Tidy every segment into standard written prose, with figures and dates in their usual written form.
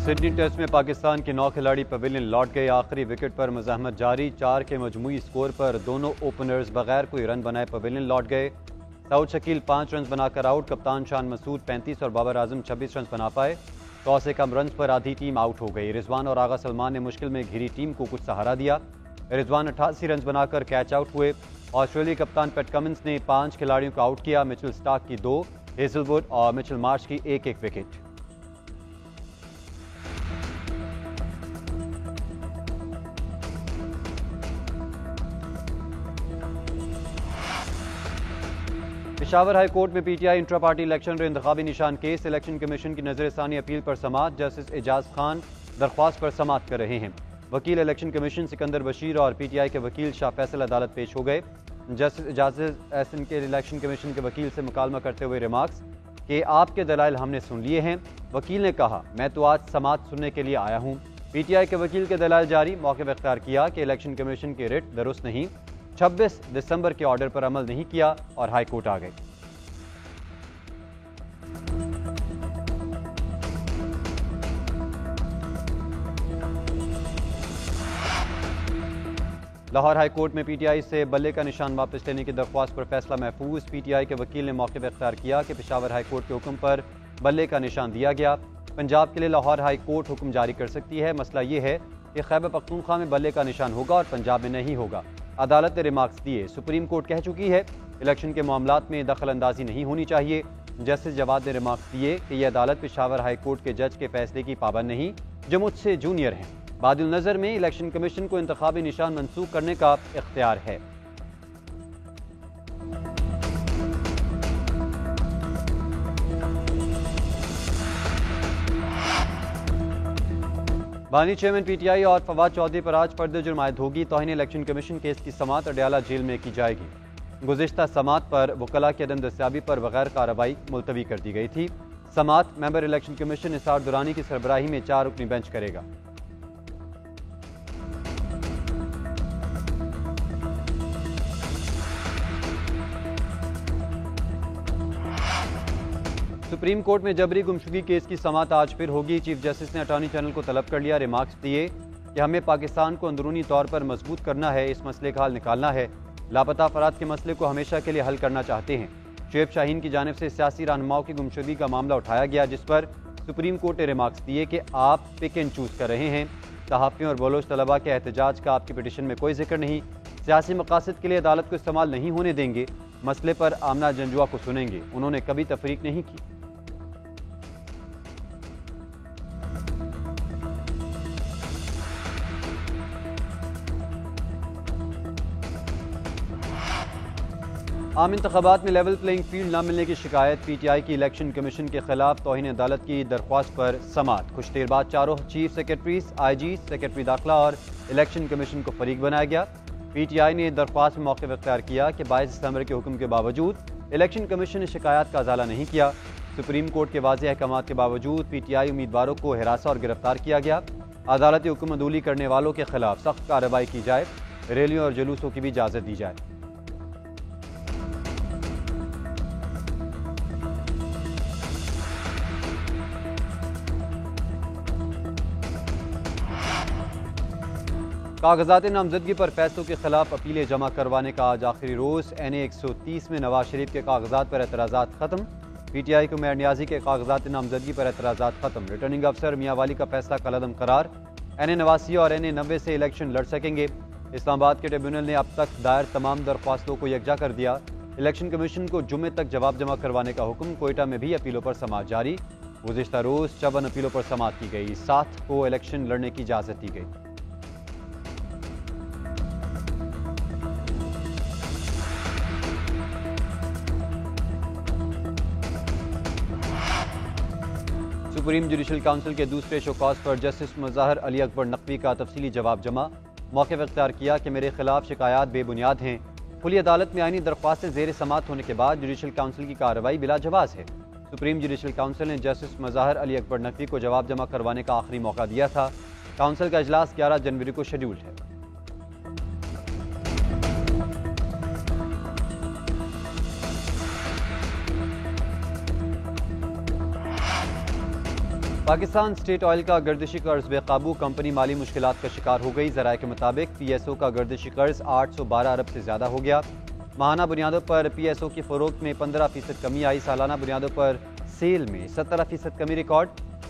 Sydney test में पाकिस्तान के 9 खिलाड़ी पवेलियन लौट गए। आखिरी विकेट पर मज़ाहमत जारी। 4 के मजमूई स्कोर पर दोनों ओपनर्स बगैर कोई रन बनाए पवेलियन लौट गए। दाऊद शकील 5 रन बनाकर आउट। कप्तान शान मसूद 35 और बाबर आजम 26 रन बना पाए। 100 से कम रन पर आधी टीम आउट हो गई। रिजवान और आगा सलमान ने मुश्किल में घिरी टीम को कुछ सहारा दिया। रिजवान 88 रन बनाकर कैच आउट हुए। ऑस्ट्रेलियाई कप्तान पैट कमिंस ने 5 खिलाड़ियों को आउट किया। मिचेल स्टार्क की 2, हेजलवुड और मिचेल मार्श की एक विकेट। पेशावर हाई कोर्ट में पीटीआई इंट्रा पार्टी इलेक्शन इंतखाबी निशान केस। इलेक्शन कमीशन की नजरसानी अपील पर समाअत। जस्टिस एजाज खान दरख्वास्त पर समाअत कर रहे हैं। वकील इलेक्शन कमीशन सिकंदर बशीर और पीटीआई के वकील शाह फैसल अदालत पेश हो गए। जस्टिस एजाज एहसन के इलेक्शन कमीशन के वकील से मुकालमा करते हुए रिमार्क्स कि आपके दलाइल हमने सुन लिए हैं। वकील ने कहा, मैं तो आज समाअत सुनने के लिए आया हूँ। पीटीआई के वकील के दलाइल जारी। मौके इख्तियार किया कि इलेक्शन कमीशन की रिट दुरुस्त नहीं, 26 दिसंबर के ऑर्डर पर अमल नहीं किया और हाई कोर्ट आ गए। लाहौर हाई कोर्ट में पीटीआई से बल्ले का निशान वापस लेने की दरख्वास्त पर फैसला महफूज। पीटीआई के वकील ने मौके पर इख्तियार किया कि पेशावर हाई कोर्ट के हुक्म पर बल्ले का निशान दिया गया। पंजाब के लिए लाहौर हाई कोर्ट हुक्म जारी कर सकती है। मसला ये है कि खैबर पख्तूनख्वा में बल्ले का निशान होगा और पंजाब में नहीं होगा। अदालत ने रिमार्क्स दिए। सुप्रीम कोर्ट कह चुकी है इलेक्शन के मामलात में दखल अंदाजी नहीं होनी चाहिए। जस्टिस जवाद ने रिमार्क्स दिए कि यह अदालत पेशावर हाई कोर्ट के जज के फैसले की पाबंद नहीं जो मुझसे जूनियर हैं। बादल नजर में इलेक्शन कमीशन को इंतखाबी निशान मंसूख करने का इख्तियार है। बानी चेयरमैन पीटीआई और फवाद चौधरी पर आज फर्द जुर्म आयद होगी। तौहीन इलेक्शन कमीशन केस की समाअत अडयाला जेल में की जाएगी। गुज़िश्ता समाअत पर वकला की अदम दस्तियाबी पर बगैर कार्रवाई मुलतवी कर दी गई थी। समाअत member election commission Nisar Durrani की सरबराही में 4 रुकनी बेंच करेगा। सुप्रीम कोर्ट में जबरी गुमशुदगी केस की समाअत आज फिर होगी। चीफ जस्टिस ने अटॉर्नी जनरल को तलब कर लिया। रिमार्क्स दिए कि हमें पाकिस्तान को अंदरूनी तौर पर मजबूत करना है, इस मसले का हल निकालना है। लापता अफराद के मसले को हमेशा के लिए हल करना चाहते हैं। शुएब शाहीन की जानिब से सियासी रहनुमाओं की गुमशुदगी का मामला उठाया गया, जिस पर सुप्रीम कोर्ट ने रिमार्क्स दिए कि आप पिक एंड चूज कर रहे हैं। सहाफ़ियों और बलोच तलबा के एहतजाज का आपकी पिटीशन में कोई जिक्र नहीं। सियासी मकासद के लिए अदालत को इस्तेमाल नहीं होने देंगे। मसले पर आमना जंजुआ को सुनेंगे। उन्होंने कभी तफरीक नहीं की। आम इंतखाबात में लेवल प्लेइंग फील्ड न मिलने की शिकायत। पीटीआई की इलेक्शन कमीशन के खिलाफ तौहीन अदालत की दरख्वास्त पर समाअत। कुछ देर बाद चारों चीफ सेक्रेटरीज, आईजी, सेक्रेटरी दाखिला और इलेक्शन कमीशन को फरीक बनाया गया। पीटीआई ने दरख्वास्त में मौके इख्तियार किया कि 22 दिसंबर के हुक्म के बावजूद इलेक्शन कमीशन ने शिकायत का अजाला नहीं किया। सुप्रीम कोर्ट के वाज़ेह अहकाम के बावजूद पीटीआई उम्मीदवारों को हिरासा और गिरफ्तार किया गया। अदालती हुक्म अदूली करने वालों के खिलाफ सख्त कार्रवाई की जाए। रैलियों और जुलूसों की भी इजाज़त दी जाए। कागजात नामजदगी पर फैसलों के खिलाफ अपीलें जमा करवाने का आज आखिरी रोज। NA 130 में नवाज शरीफ के कागजात पर एतराज़ात खत्म। पीटीआई को मेयर नियाजी के कागजात नामजदगी पर एतराज़ात खत्म। रिटर्निंग अफसर मियांवाली का फैसला कलअदम करार। NA 89 और NA 90 से इलेक्शन लड़ सकेंगे। इस्लामाबाद के ट्रिब्यूनल ने अब तक दायर तमाम दरख्वास्तों को यकजा कर दिया। इलेक्शन कमीशन को जुम्मे तक जवाब जमा करवाने का हुक्म। कोयटा में भी अपीलों पर समाअत जारी। गुज़िश्ता रोज 54 अपीलों पर समाअत की गई। 7 को इलेक्शन लड़ने की इजाज़त दी गई। सुप्रीम जुडिशल काउंसिल के दूसरे शोकॉज पर जस्टिस मुज़ाहिर अली अकबर नकवी का तफसीली जवाब जमा। मौके पर इख्तियार किया कि मेरे खिलाफ शिकायत बेबुनियाद हैं। खुली अदालत में आईनी दरख्वास्तें ज़ेर समाअत होने के बाद जुडिशल काउंसिल की कार्रवाई बिला जवाज़ है। सुप्रीम जुडिशल काउंसिल ने जस्टिस मुज़ाहिर अली अकबर नकवी को जवाब जमा करवाने का आखिरी मौका दिया था। काउंसिल का इजलास 11 जनवरी को शेड्यूल्ड है। पाकिस्तान स्टेट ऑयल का गर्दिशी कर्ज बेकाबू, कंपनी माली मुश्किलात का शिकार हो गई। ज़राए के मुताबिक PSO का गर्दिशी कर्ज 812 अरब से ज़्यादा हो गया। माहाना बुनियादों पर PSO की फ़रोख्त में 15% कमी आई। सालाना बुनियादों पर सेल में 17% कमी रिकॉर्ड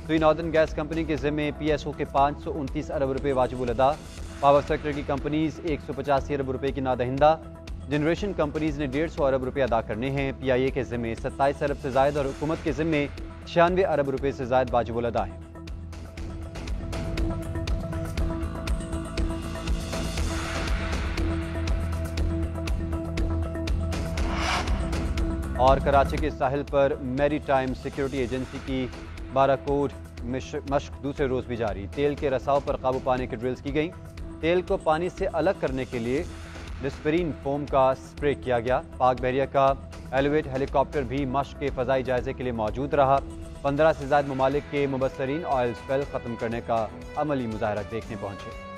हुई। नॉर्दर्न गैस कंपनी के ज़िम्मे PSO के 529 अरब रुपये वाजिबुल अदा। पावर सेक्टर की कंपनीज 185 अरब रुपये की नादहिंदा। जनरेशन कंपनीज ने 150 अरब रुपये अदा करने हैं। PIA के ज़िम्मे 27 अरब से ज़ायद और हुकूमत के ज़िम्मे 96 अरब रुपये से ज़ायद वाजिबुल अदा है। और कराची के साहिल पर मैरी टाइम सिक्योरिटी एजेंसी की बाराकोड मशक दूसरे रोज भी जारी। तेल के रसाव पर काबू पाने की ड्रिल्स की गई। तेल को पानी से अलग करने के लिए डिस्परीन फोम का स्प्रे किया गया। पाक बहरिया का एलिवेट हेलीकॉप्टर भी मशक के फ़ज़ाई जायजे के लिए मौजूद रहा। 15 से ज़ायद ममालिक के मुबस्सरीन ऑयल स्पेल ख़त्म करने का अमली मुजाहरा देखने पहुंचे।